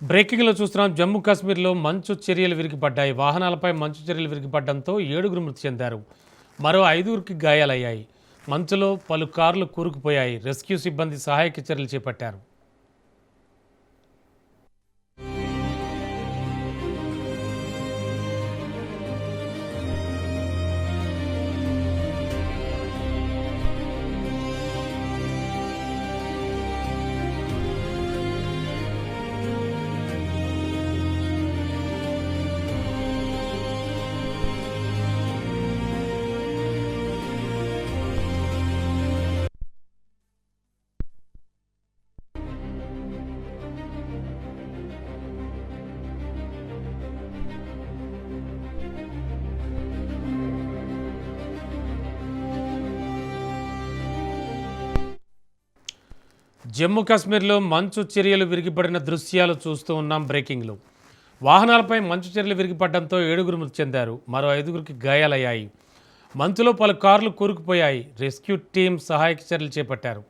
బ్రేకింగ్లో చూస్తున్నాం. జమ్మూ కాశ్మీర్లో మంచు చర్యలు విరిగిపడ్డాయి. వాహనాలపై మంచు చర్యలు విరిగిపడడంతో 7గురు మృతి చెందారు. మరో 5గురికి గాయాలయ్యాయి. మంచులో పలు కార్లు కూరుకుపోయాయి. రెస్క్యూ సిబ్బంది సహాయక చర్యలు చేపట్టారు. జమ్మూ కాశ్మీర్లో మంచు చర్యలు విరిగిపడిన దృశ్యాలు చూస్తూ ఉన్నాం. బ్రేకింగ్లో వాహనాలపై మంచు చర్యలు విరిగిపడడంతో 7గురు మృతి చెందారు. మరో 5గురికి గాయాలయ్యాయి. మంచులో పలు కార్లు కూరుకుపోయాయి. రెస్క్యూ టీం సహాయక చర్యలు చేపట్టారు.